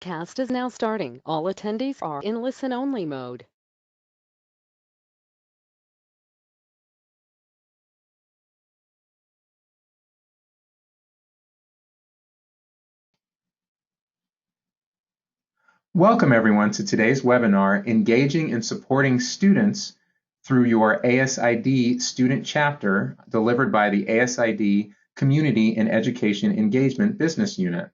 Cast is now starting. All attendees are in listen-only mode. Welcome everyone to today's webinar, Engaging and Supporting Students through your ASID Student Chapter, delivered by the ASID Community and Education Engagement Business Unit.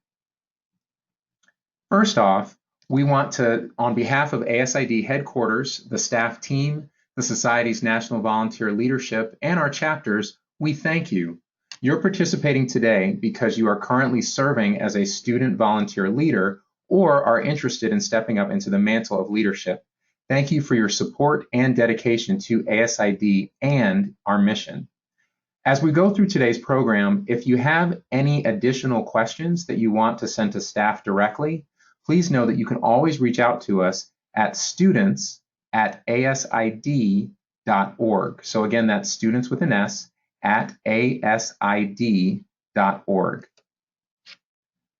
First off, we want to, on behalf of ASID headquarters, the staff team, the Society's National Volunteer Leadership, and our chapters, we thank you. You're participating today because you are currently serving as a student volunteer leader or are interested in stepping up into the mantle of leadership. Thank you for your support and dedication to ASID and our mission. As we go through today's program, if you have any additional questions that you want to send to staff directly, please know that you can always reach out to us at students@asid.org. So again, that's students with an S at asid.org.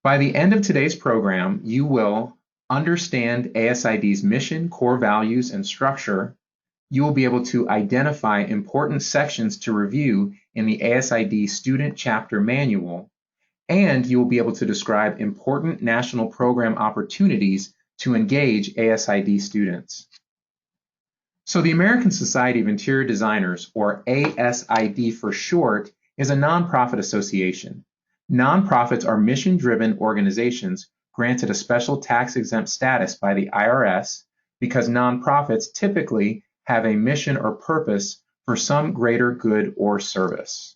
By the end of today's program, you will understand ASID's mission, core values, and structure. You will be able to identify important sections to review in the ASID Student Chapter Manual, and you will be able to describe important national program opportunities to engage ASID students. So the American Society of Interior Designers, or ASID for short, is a nonprofit association. Nonprofits are mission-driven organizations granted a special tax-exempt status by the IRS because nonprofits typically have a mission or purpose for some greater good or service.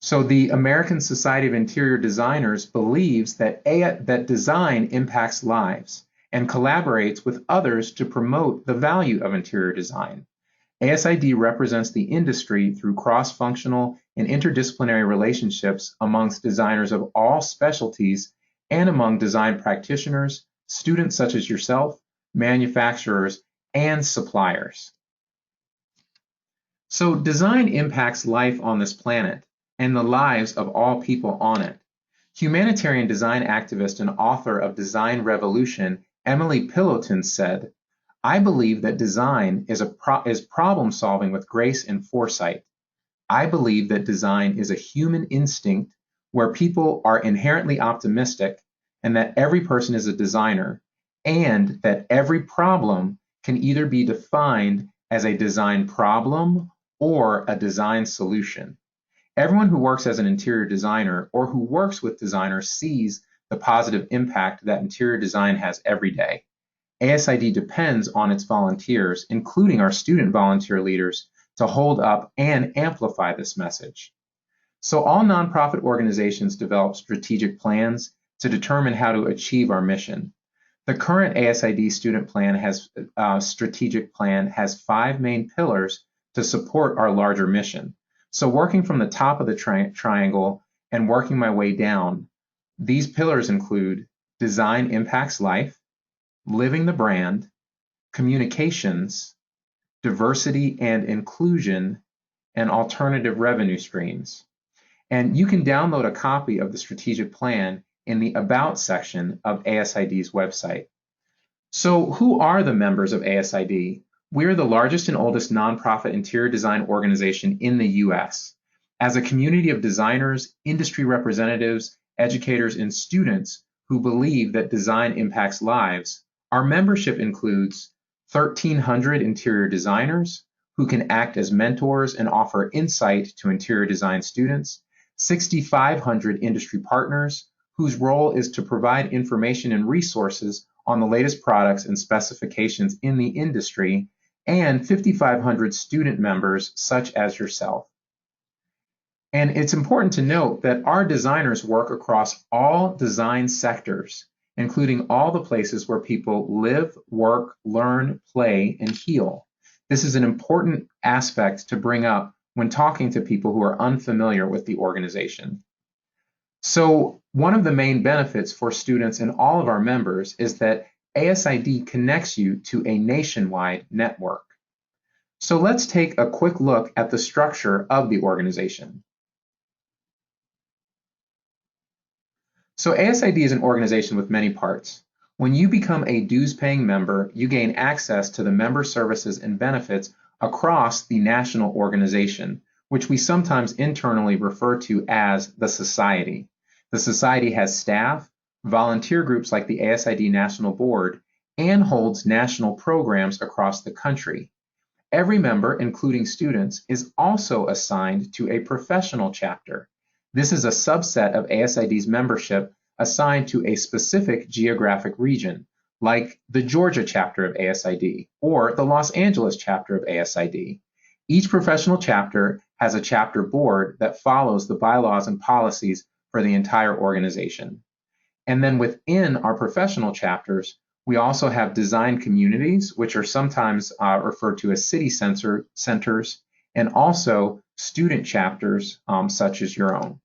So the American Society of Interior Designers believes that design impacts lives and collaborates with others to promote the value of interior design. ASID represents the industry through cross-functional and interdisciplinary relationships amongst designers of all specialties and among design practitioners, students such as yourself, manufacturers, and suppliers. So design impacts life on this planet and the lives of all people on it. Humanitarian design activist and author of Design Revolution, Emily Pillotin, said, "I believe that design is problem solving with grace and foresight. I believe that design is a human instinct where people are inherently optimistic and that every person is a designer, and that every problem can either be defined as a design problem or a design solution. Everyone who works as an interior designer or who works with designers sees the positive impact that interior design has every day. ASID depends on its volunteers, including our student volunteer leaders, to hold up and amplify this message." So all nonprofit organizations develop strategic plans to determine how to achieve our mission. The current ASID student plan strategic plan has 5 main pillars to support our larger mission. So working from the top of the triangle and working my way down, these pillars include design impacts life, living the brand, communications, diversity and inclusion, and alternative revenue streams. And you can download a copy of the strategic plan in the About section of ASID's website. So who are the members of ASID? We're the largest and oldest nonprofit interior design organization in the US. As a community of designers, industry representatives, educators, and students who believe that design impacts lives, our membership includes 1,300 interior designers who can act as mentors and offer insight to interior design students, 6,500 industry partners whose role is to provide information and resources on the latest products and specifications in the industry, and 5,500 student members such as yourself. And it's important to note that our designers work across all design sectors, including all the places where people live, work, learn, play, and heal. This is an important aspect to bring up when talking to people who are unfamiliar with the organization. So one of the main benefits for students and all of our members is that ASID connects you to a nationwide network. So let's take a quick look at the structure of the organization. So ASID is an organization with many parts. When you become a dues-paying member, you gain access to the member services and benefits across the national organization, which we sometimes internally refer to as the Society. The Society has staff, volunteer groups like the ASID National Board, and holds national programs across the country. Every member, including students, is also assigned to a professional chapter. This is a subset of ASID's membership assigned to a specific geographic region, like the Georgia chapter of ASID or the Los Angeles chapter of ASID. Each professional chapter has a chapter board that follows the bylaws and policies for the entire organization. And then within our professional chapters, we also have design communities, which are sometimes referred to as city centers, and also student chapters such as your own.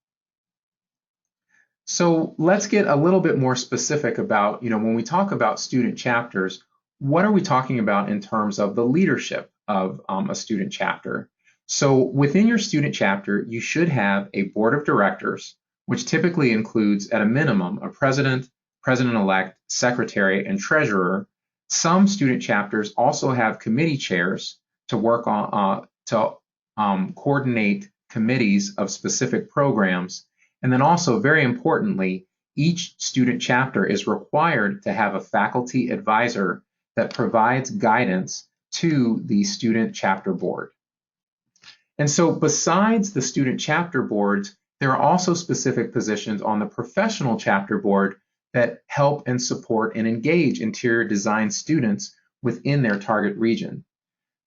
So let's get a little bit more specific about, when we talk about student chapters, what are we talking about in terms of the leadership of a student chapter? So within your student chapter, you should have a board of directors, which typically includes at a minimum a president, president-elect, secretary, and treasurer. Some student chapters also have committee chairs to work on coordinate committees of specific programs. And then also, very importantly, each student chapter is required to have a faculty advisor that provides guidance to the student chapter board. And so besides the student chapter boards, there are also specific positions on the professional chapter board that help and support and engage interior design students within their target region.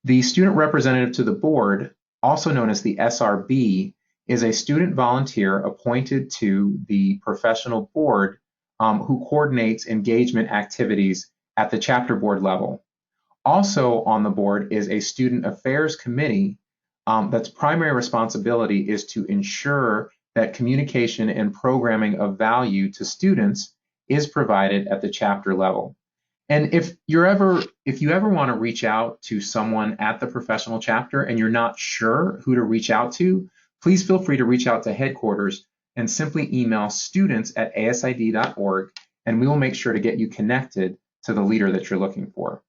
The student representative to the board, also known as the SRB, is a student volunteer appointed to the professional board who coordinates engagement activities at the chapter board level. Also on the board is a student affairs committee that's primary responsibility is to ensure that communication and programming of value to students is provided at the chapter level. And if you ever want to reach out to someone at the professional chapter and you're not sure who to reach out to, please feel free to reach out to headquarters and simply email students@asid.org, and we will make sure to get you connected to the leader that you're looking for.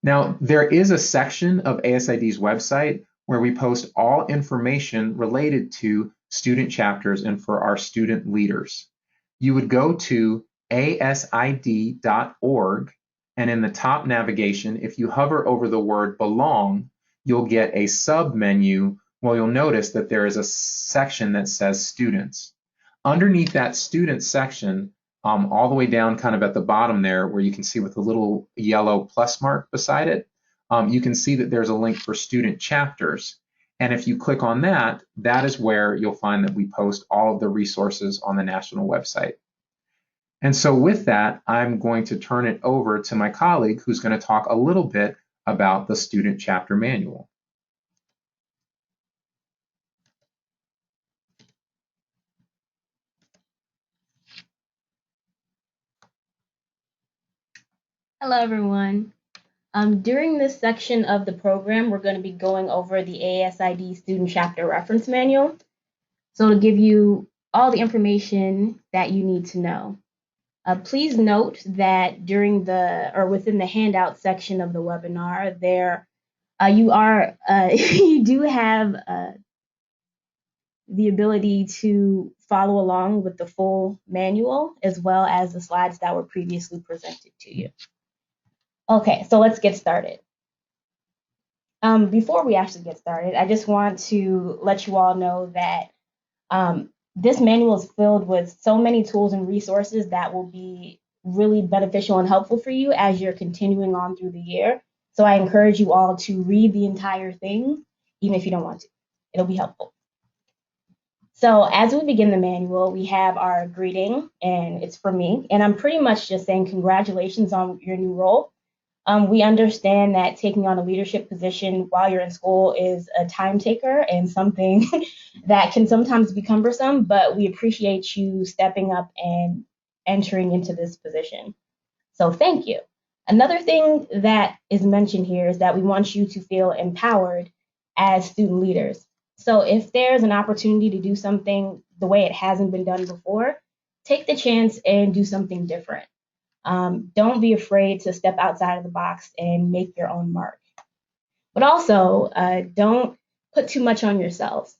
Now, there is a section of ASID's website where we post all information related to student chapters and for our student leaders. You would go to asid.org, and in the top navigation, if you hover over the word belong, you'll get a sub menu. Well, you'll notice that there is a section that says students. Underneath that student section, all the way down kind of at the bottom there, where you can see with a little yellow plus mark beside it, you can see that there's a link for student chapters. And if you click on that, that is where you'll find that we post all of the resources on the national website. And so with that, I'm going to turn it over to my colleague who's going to talk a little bit about the student chapter manual. Hello, everyone. During this section of the program, we're going to be going over the ASID Student Chapter Reference Manual. So to give you all the information that you need to know. Please note that within the handout section of the webinar, you do have the ability to follow along with the full manual as well as the slides that were previously presented to you. Okay, so let's get started. Before we actually get started, I just want to let you all know that this manual is filled with so many tools and resources that will be really beneficial and helpful for you as you're continuing on through the year. So I encourage you all to read the entire thing, even if you don't want to. It'll be helpful. So as we begin the manual, we have our greeting, and it's for me. And I'm pretty much just saying congratulations on your new role. We understand that taking on a leadership position while you're in school is a time taker and something that can sometimes be cumbersome, but we appreciate you stepping up and entering into this position. So thank you. Another thing that is mentioned here is that we want you to feel empowered as student leaders. So if there's an opportunity to do something the way it hasn't been done before, take the chance and do something different. Don't be afraid to step outside of the box and make your own mark. But also, don't put too much on yourselves.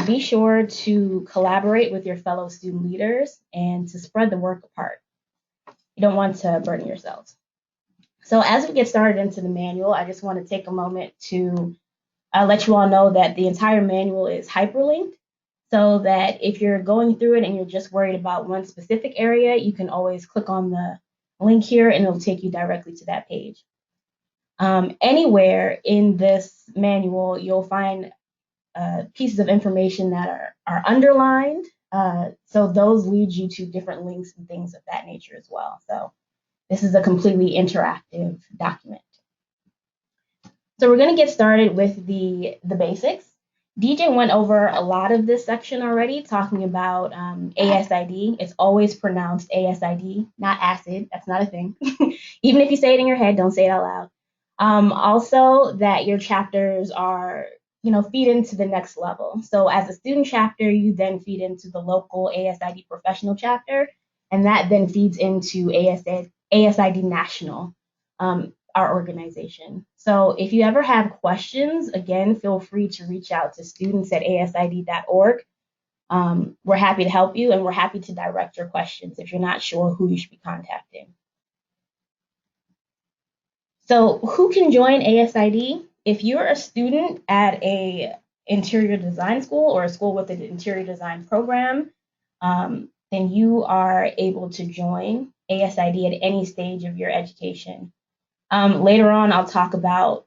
Be sure to collaborate with your fellow student leaders and to spread the work apart. You don't want to burden yourselves. So as we get started into the manual, I just want to take a moment to let you all know that the entire manual is hyperlinked, so that if you're going through it and you're just worried about one specific area, you can always click on the link here and it'll take you directly to that page. Anywhere in this manual, you'll find pieces of information that are underlined. So those lead you to different links and things of that nature as well. So this is a completely interactive document. So we're going to get started with the basics. DJ went over a lot of this section already, talking about ASID. It's always pronounced ASID, not acid. That's not a thing. Even if you say it in your head, don't say it out loud. Also, that your chapters are, feed into the next level. So as a student chapter, you then feed into the local ASID professional chapter, and that then feeds into ASID National, our organization. So if you ever have questions, again, feel free to reach out to students@asid.org. We're happy to help you, and we're happy to direct your questions if you're not sure who you should be contacting. So who can join ASID? If you're a student at a interior design school or a school with an interior design program, then you are able to join ASID at any stage of your education. Later on, I'll talk about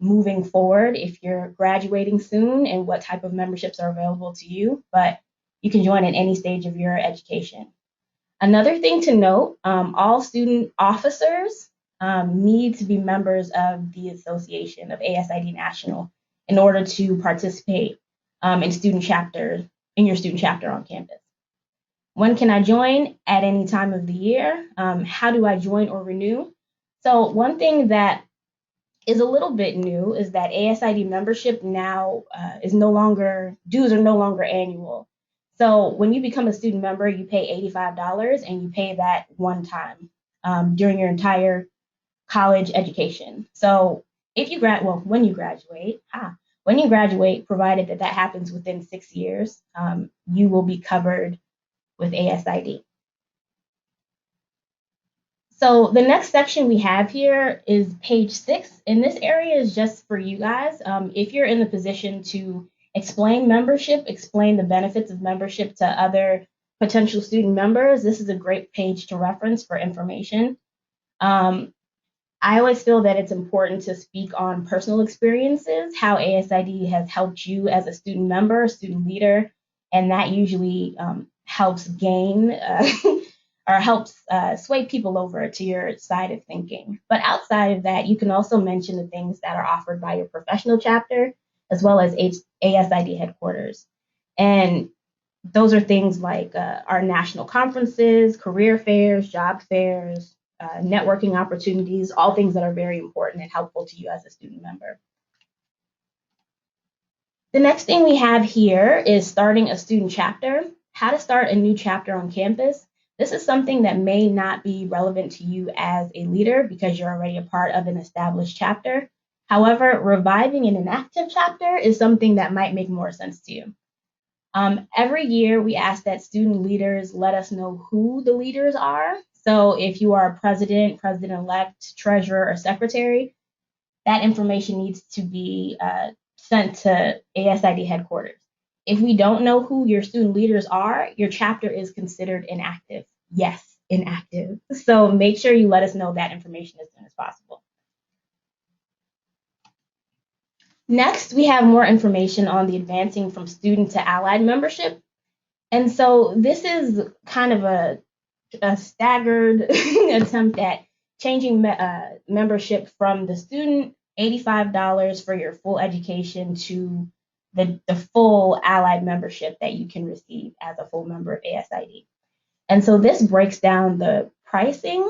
moving forward if you're graduating soon and what type of memberships are available to you, but you can join at any stage of your education. Another thing to note, all student officers need to be members of the association of ASID National in order to participate in your student chapter on campus. When can I join? At any time of the year. How do I join or renew? So one thing that is a little bit new is that ASID membership now dues are no longer annual. So when you become a student member, you pay $85 and you pay that one time during your entire college education. So when you graduate, provided that happens within 6 years, you will be covered with ASID. So the next section we have here is page 6, and this area is just for you guys. If you're in the position to explain membership, explain the benefits of membership to other potential student members, this is a great page to reference for information. I always feel that it's important to speak on personal experiences, how ASID has helped you as a student member, student leader, and that usually helps gain or helps sway people over to your side of thinking. But outside of that, you can also mention the things that are offered by your professional chapter, as well as ASID headquarters. And those are things like our national conferences, career fairs, job fairs, networking opportunities, all things that are very important and helpful to you as a student member. The next thing we have here is starting a student chapter, how to start a new chapter on campus. This is something that may not be relevant to you as a leader because you're already a part of an established chapter. However, reviving an inactive chapter is something that might make more sense to you. Every year, we ask that student leaders let us know who the leaders are. So if you are a president, president-elect, treasurer, or secretary, that information needs to be sent to ASID headquarters. If we don't know who your student leaders are, your chapter is considered inactive. Yes, inactive. So make sure you let us know that information as soon as possible. Next, we have more information on the advancing from student to allied membership. And so this is kind of a staggered attempt at changing membership from the student $85 for your full education to the full allied membership that you can receive as a full member of ASID. And so this breaks down the pricing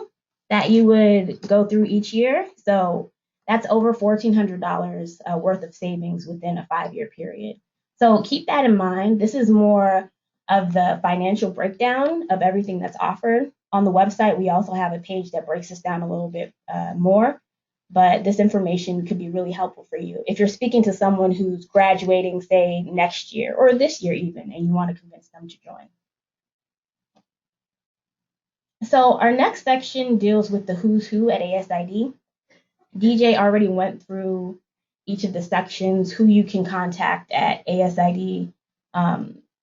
that you would go through each year. So that's over $1,400 worth of savings within a 5-year period. So keep that in mind. This is more of the financial breakdown of everything that's offered. On the website, we also have a page that breaks this down a little bit more, but this information could be really helpful for you. If you're speaking to someone who's graduating, say, next year or this year even, and you want to convince them to join. So our next section deals with the who's who at ASID. DJ already went through each of the sections, who you can contact at ASID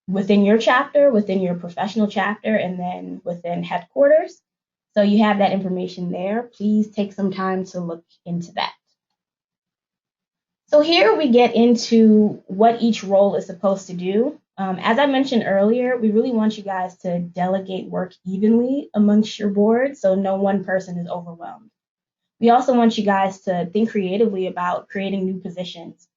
within your chapter, within your professional chapter, and then within headquarters. So you have that information there. Please take some time to look into that. So here we get into what each role is supposed to do. As I mentioned earlier, we really want you guys to delegate work evenly amongst your board so no one person is overwhelmed. We also want you guys to think creatively about creating new positions.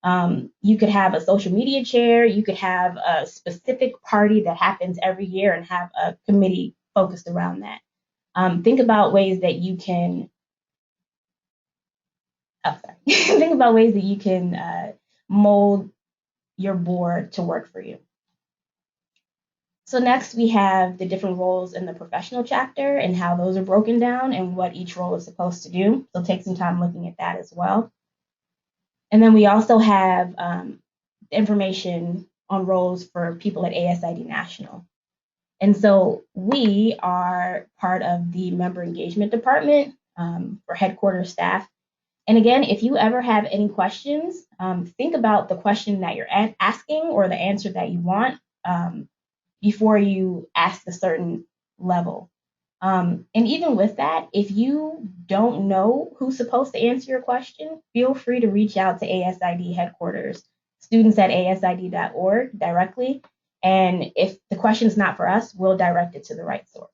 You could have a social media chair, you could have a specific party that happens every year and have a committee focused around that. Think about ways that you can think about ways that you can mold your board to work for you. So next we have the different roles in the professional chapter and how those are broken down and what each role is supposed to do. So take some time looking at that as well. And then we also have information on roles for people at ASID National. And so we are part of the member engagement department for headquarters staff. And again, if you ever have any questions, think about the question that you're asking or the answer that you want before you ask a certain level. And even with that, if you don't know who's supposed to answer your question, feel free to reach out to ASID headquarters, students at asid.org directly. And if the question is not for us, we'll direct it to the right source.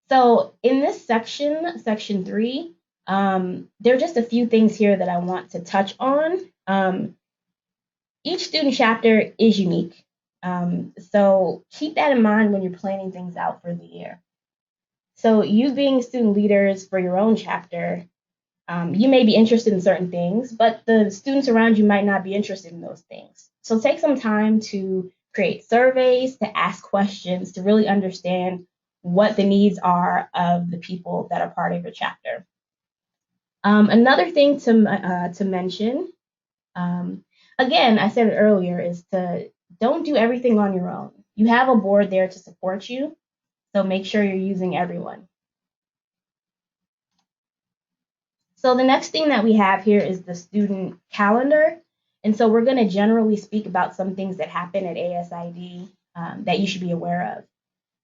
So in this section, section 3, there are just a few things here that I want to touch on. Each student chapter is unique. So keep that in mind when you're planning things out for the year. So you being student leaders for your own chapter, you may be interested in certain things, but the students around you might not be interested in those things. So take some time to create surveys, to ask questions, to really understand what the needs are of the people that are part of your chapter. Another thing to mention, again, I said it earlier, is to don't do everything on your own. You have a board there to support you, so make sure you're using everyone. So the next thing that we have here is the student calendar. And so we're going to generally speak about some things that happen at ASID that you should be aware of.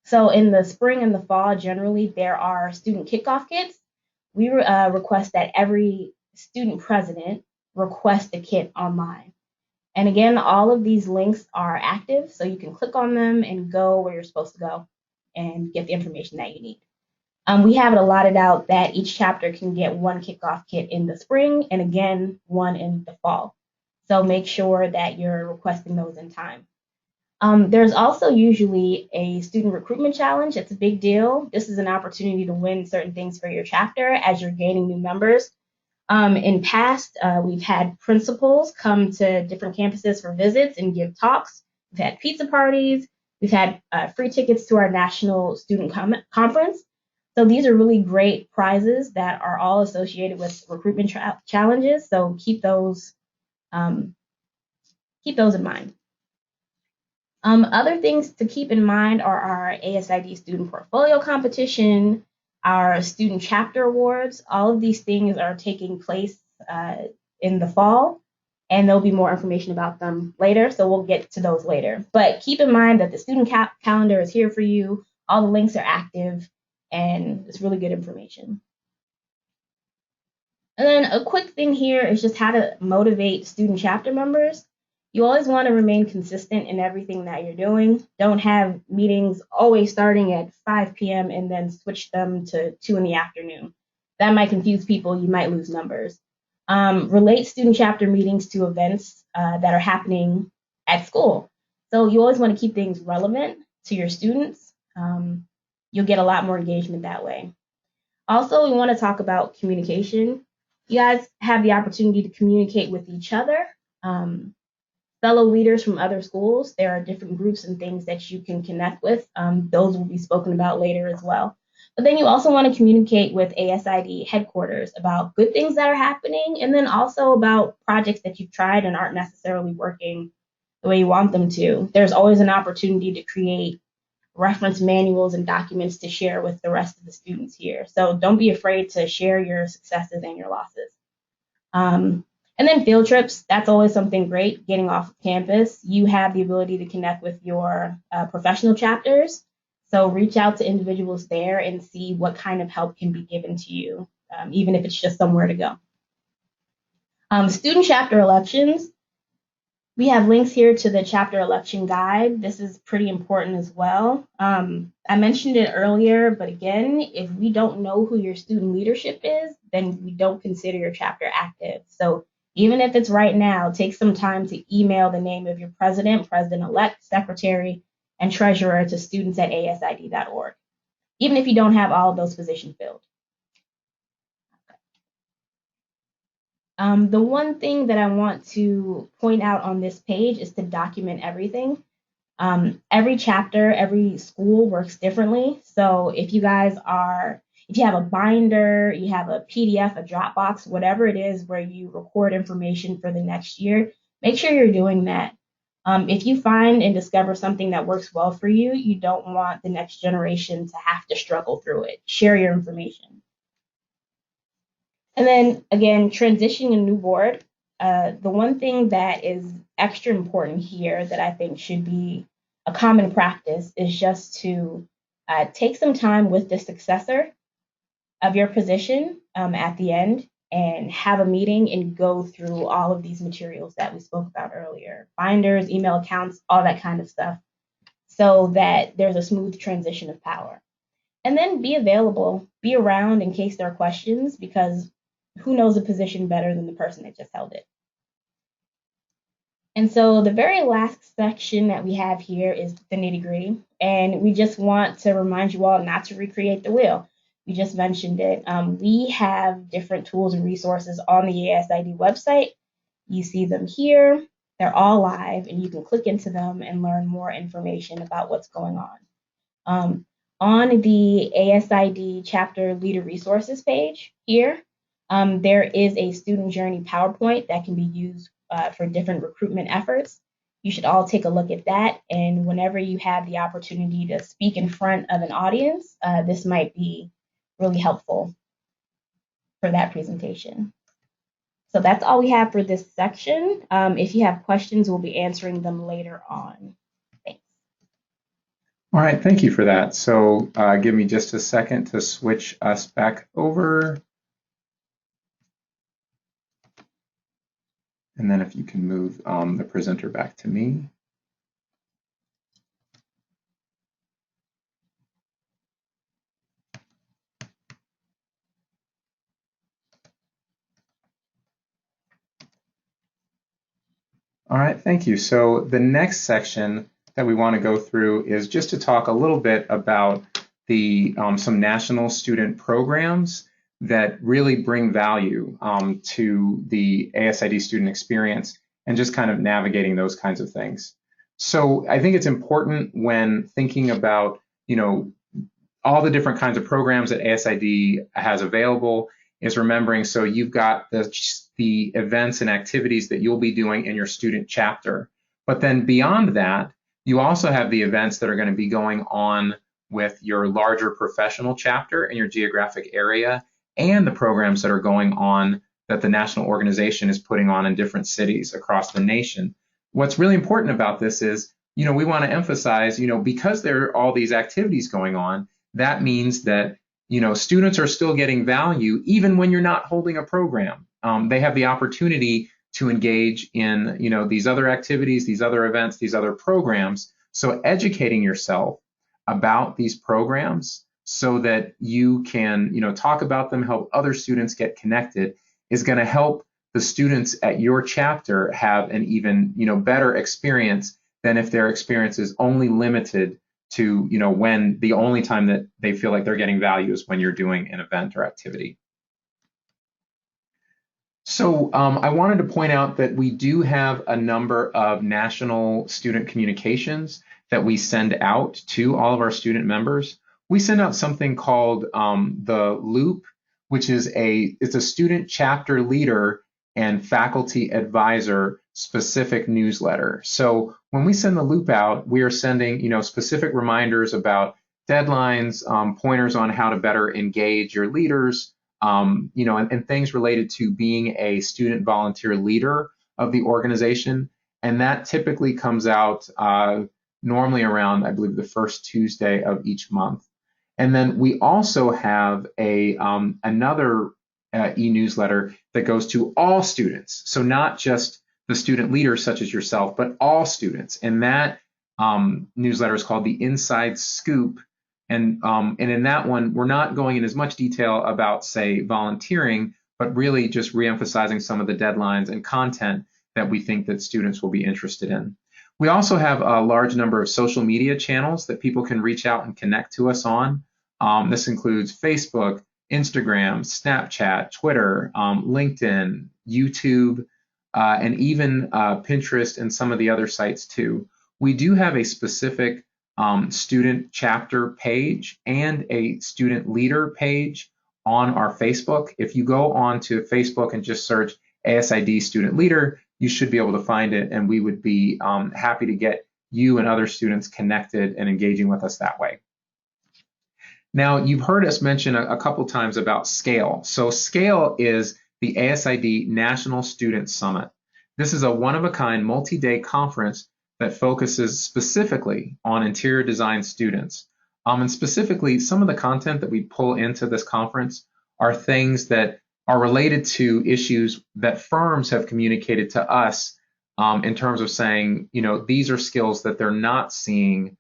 So in the spring and the fall, generally, there are student kickoff kits. We request that every student president request a kit online. And again, all of these links are active, so you can click on them and go where you're supposed to go and get the information that you need. We have it allotted out that each chapter can get one kickoff kit in the spring and again, one in the fall. So make sure that you're requesting those in time. There's also usually a student recruitment challenge. It's a big deal. This is an opportunity to win certain things for your chapter as you're gaining new members. In past, we've had principals come to different campuses for visits and give talks. We've had pizza parties. We've had free tickets to our national student conference. So these are really great prizes that are all associated with recruitment challenges. So keep those in mind. Other things to keep in mind are our ASID student portfolio competition, our student chapter awards. All of these things are taking place in the fall, and there'll be more information about them later, so we'll get to those later. But keep in mind that the student calendar is here for you. All the links are active, and it's really good information. And then a quick thing here is just how to motivate student chapter members. You always want to remain consistent in everything that you're doing. Don't have meetings always starting at 5 p.m. and then switch them to 2 in the afternoon. That might confuse people. You might lose numbers. Relate student chapter meetings to events that are happening at school. So you always want to keep things relevant to your students. You'll get a lot more engagement that way. Also, we want to talk about communication. You guys have the opportunity to communicate with each other. fellow leaders from other schools. There are different groups and things that you can connect with. Those will be spoken about later as well. But then you also want to communicate with ASID headquarters about good things that are happening, and then also about projects that you've tried and aren't necessarily working the way you want them to. There's always an opportunity to create reference manuals and documents to share with the rest of the students here. So don't be afraid to share your successes and your losses. And then field trips, that's always something great, getting off campus. You have the ability to connect with your professional chapters. So reach out to individuals there and see what kind of help can be given to you, even if it's just somewhere to go. Student chapter elections. We have links here to the chapter election guide. This is pretty important as well. I mentioned it earlier, but again, if we don't know who your student leadership is, then we don't consider your chapter active. So even if it's right now, take some time to email the name of your president, president-elect, secretary, and treasurer to students@asid.org, even if you don't have all of those positions filled. The one thing that I want to point out on this page is to document everything. Every chapter, every school works differently. So if you have a binder, you have a PDF, a Dropbox, whatever it is where you record information for the next year, make sure you're doing that. If you find and discover something that works well for you, you don't want the next generation to have to struggle through it. Share your information. And then again, transitioning a new board. The one thing that is extra important here that I think should be a common practice is just to take some time with the successor of your position at the end and have a meeting and go through all of these materials that we spoke about earlier, binders, email accounts, all that kind of stuff, so that there's a smooth transition of power. And then be available, be around in case there are questions, because who knows a position better than the person that just held it? And so the very last section that we have here is the nitty-gritty. And we just want to remind you all not to recreate the wheel. We just mentioned it. We have different tools and resources on the ASID website. You see them here. They're all live, and you can click into them and learn more information about what's going on. On the ASID chapter leader resources page here, there is a student journey PowerPoint that can be used for different recruitment efforts. You should all take a look at that. And whenever you have the opportunity to speak in front of an audience, this might be really helpful for that presentation. So that's all we have for this section. If you have questions, we'll be answering them later on. Thanks. All right, thank you for that. So give me just a second to switch us back over. And then if you can move the presenter back to me. All right, thank you. So the next section that we want to go through is just to talk a little bit about the some national student programs that really bring value to the ASID student experience and just kind of navigating those kinds of things. So I think it's important when thinking about, all the different kinds of programs that ASID has available is remembering, so you've got the events and activities that you'll be doing in your student chapter. But then beyond that, you also have the events that are going to be going on with your larger professional chapter in your geographic area, and the programs that are going on that the national organization is putting on in different cities across the nation. What's really important about this is, we want to emphasize, because there are all these activities going on, that means that, students are still getting value even when you're not holding a program. They have the opportunity to engage in, these other activities, these other events, these other programs. So educating yourself about these programs so that you can, talk about them, help other students get connected, is going to help the students at your chapter have an even, better experience than if their experience is only limited to, when the only time that they feel like they're getting value is when you're doing an event or activity. So I wanted to point out that we do have a number of national student communications that we send out to all of our student members. We send out something called the Loop, which is it's a student chapter leader and faculty advisor specific newsletter. So when we send the Loop out, we are sending specific reminders about deadlines, pointers on how to better engage your leaders, and things related to being a student volunteer leader of the organization. And that typically comes out normally around, I believe, the first Tuesday of each month. And then we also have another e-newsletter that goes to all students. So not just the student leaders such as yourself, but all students. And that newsletter is called the Inside Scoop. And in that one, we're not going in as much detail about, say, volunteering, but really just reemphasizing some of the deadlines and content that we think that students will be interested in. We also have a large number of social media channels that people can reach out and connect to us on. This includes Facebook, Instagram, Snapchat, Twitter, LinkedIn, YouTube, and even Pinterest and some of the other sites too. We do have a specific student chapter page and a student leader page on our Facebook. If you go on to Facebook and just search ASID student leader, you should be able to find it, and we would be happy to get you and other students connected and engaging with us that way. Now, you've heard us mention a couple times about SCALE. So SCALE is the ASID National Student Summit. This is a one-of-a-kind multi-day conference that focuses specifically on interior design students. And specifically, some of the content that we pull into this conference are things that are related to issues that firms have communicated to us in terms of saying, these are skills that they're not seeing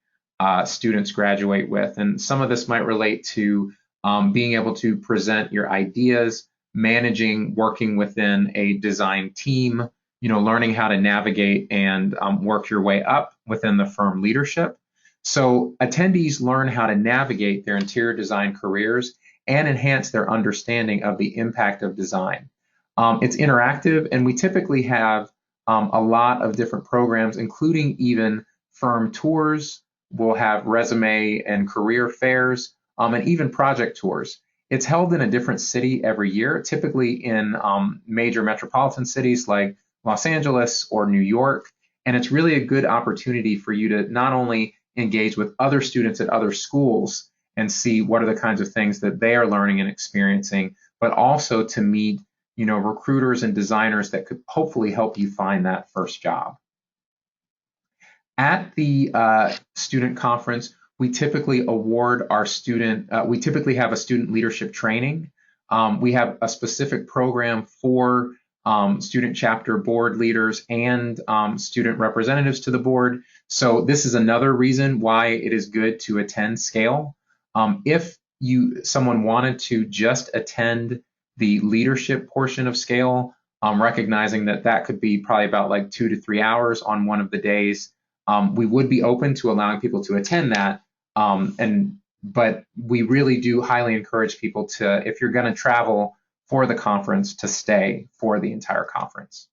students graduate with. And some of this might relate to being able to present your ideas, managing, working within a design team, learning how to navigate and work your way up within the firm leadership. So attendees learn how to navigate their interior design careers and enhance their understanding of the impact of design. It's interactive, and we typically have a lot of different programs, including even firm tours. We'll have resume and career fairs, and even project tours. It's held in a different city every year, typically in major metropolitan cities like Los Angeles or New York. And it's really a good opportunity for you to not only engage with other students at other schools and see what are the kinds of things that they are learning and experiencing, but also to meet, recruiters and designers that could hopefully help you find that first job. At the student conference, we typically award our we typically have a student leadership training. We have a specific program for student chapter board leaders and student representatives to the board. So this is another reason why it is good to attend SCALE. If someone wanted to just attend the leadership portion of SCALE, recognizing that could be probably about like 2 to 3 hours on one of the days, we would be open to allowing people to attend that. But we really do highly encourage people to, if you're going to travel for the conference, to stay for the entire conference.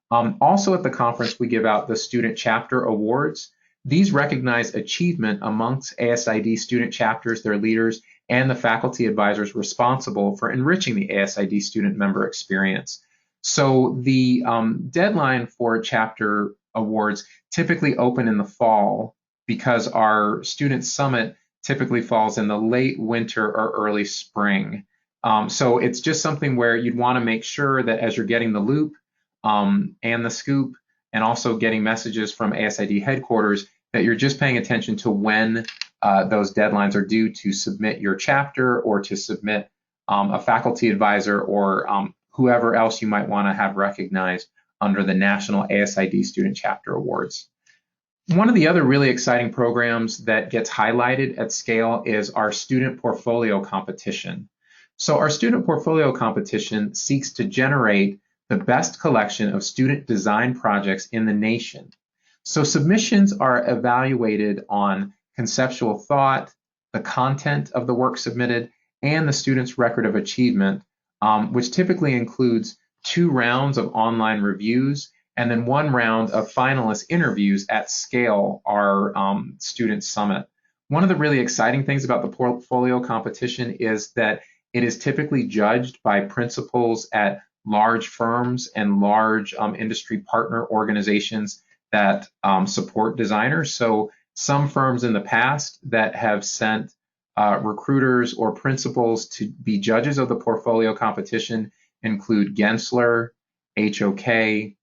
Also at the conference, we give out the Student Chapter Awards. These recognize achievement amongst ASID student chapters, their leaders, and the faculty advisors responsible for enriching the ASID student member experience. So the deadline for chapter awards typically open in the fall because our student summit typically falls in the late winter or early spring. So it's just something where you'd want to make sure that as you're getting the loop and the scoop, and also getting messages from ASID headquarters, that you're just paying attention to when those deadlines are due to submit your chapter or to submit a faculty advisor or whoever else you might want to have recognized under the National ASID Student Chapter Awards. One of the other really exciting programs that gets highlighted at SCALE is our Student Portfolio Competition. So our Student Portfolio Competition seeks to generate the best collection of student design projects in the nation. So submissions are evaluated on conceptual thought, the content of the work submitted, and the student's record of achievement, which typically includes 2 rounds of online reviews, and then 1 round of finalist interviews at scale, our student summit. One of the really exciting things about the portfolio competition is that it is typically judged by principals at large firms and large industry partner organizations that support designers. So some firms in the past that have sent recruiters or principals to be judges of the portfolio competition include Gensler, HOK,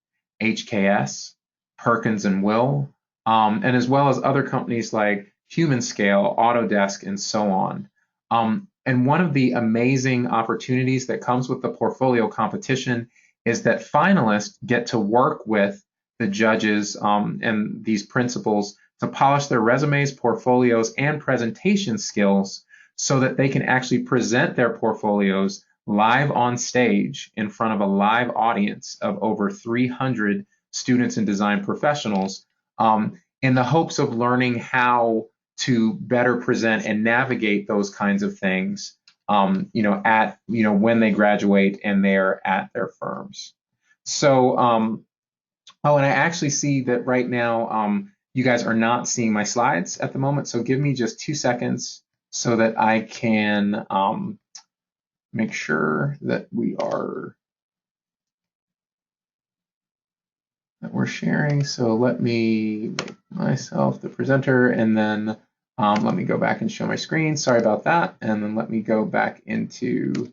HKS, Perkins and Will, and as well as other companies like Human Scale, Autodesk, and so on. And one of the amazing opportunities that comes with the portfolio competition is that finalists get to work with the judges and these principals to polish their resumes, portfolios, and presentation skills so that they can actually present their portfolios live on stage in front of a live audience of over 300 students and design professionals in the hopes of learning how to better present and navigate those kinds of things, when they graduate and they're at their firms. So, and I actually see that right now you guys are not seeing my slides at the moment. So give me just 2 seconds so that I can make sure that we're sharing. So let me make myself the presenter, and then let me go back and show my screen. Sorry about that. And then let me go back into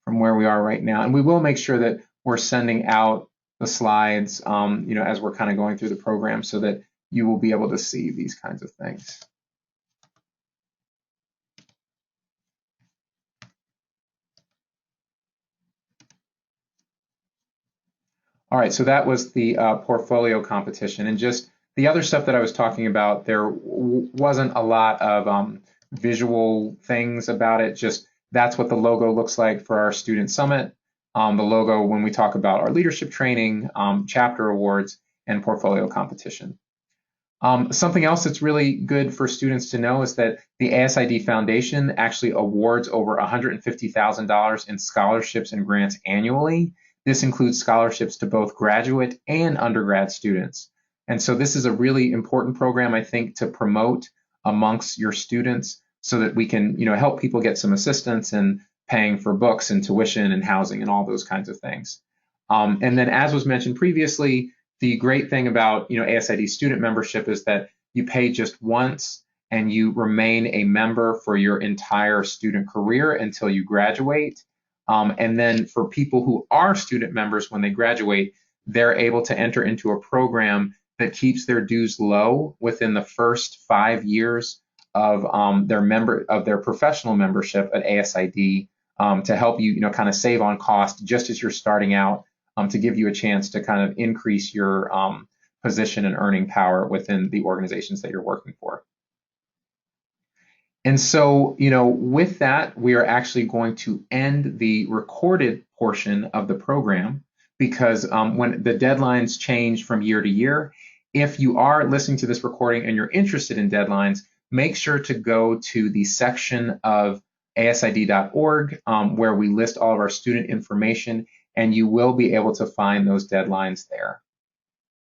from where we are right now. And we will make sure that we're sending out the slides, as we're kind of going through the program so that you will be able to see these kinds of things. All right, so that was the portfolio competition. And just the other stuff that I was talking about, there wasn't a lot of visual things about it. Just that's what the logo looks like for our student summit. The logo when we talk about our leadership training, chapter awards, and portfolio competition. Something else that's really good for students to know is that the ASID Foundation actually awards over $150,000 in scholarships and grants annually. This includes scholarships to both graduate and undergrad students. And so this is a really important program, I think, to promote amongst your students so that we can, help people get some assistance in paying for books and tuition and housing and all those kinds of things. And then as was mentioned previously, the great thing about ASID student membership is that you pay just once and you remain a member for your entire student career until you graduate. And then for people who are student members when they graduate, they're able to enter into a program that keeps their dues low within the first 5 years of their professional membership at ASID to help you kind of save on cost just as you're starting out. To give you a chance to kind of increase your position and earning power within the organizations that you're working for. And so, with that, we are actually going to end the recorded portion of the program because when the deadlines change from year to year, if you are listening to this recording and you're interested in deadlines, make sure to go to the section of asid.org where we list all of our student information, and you will be able to find those deadlines there.